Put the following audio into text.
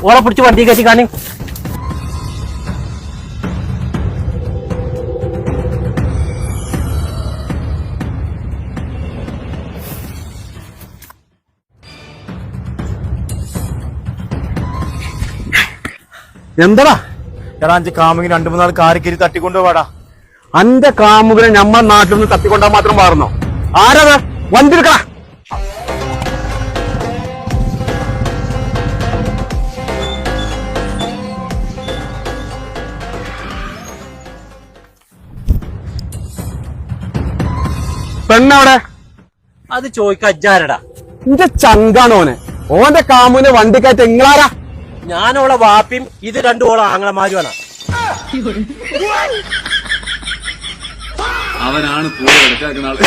ഓളെ പിടിച്ച് വണ്ടി കയറ്റി കാണി. എന്താടാ എടാ അഞ്ച് കാമുകിന് 2-3 നാൾ കാരിക്കരി തട്ടിക്കൊണ്ടുപോവാടാ. അന്റെ കാമുകനെ നമ്മുടെ നാട്ടിൽ നിന്ന് തട്ടിക്കൊണ്ടാ മാത്രം മാറുന്നോ? ആരത്? വണ്ടി എടുക്കടാ. പെണ്ണവിടെ? അത് ചോദിക്ക അജ്ജാരടാ. ഇന്റെ ചങ്കാണോനെ. ഓന്റെ കാമുവിനെ വണ്ടിക്കയറ്റ് എങ്ങളാരാ? ഞാനോളെ വാപ്പിയും ഇത് 2 ഓളെ ആങ്ങളമാരുമാണ്. അവനാണ് കൂടെ എടുക്കാക്കുന്ന ആള്.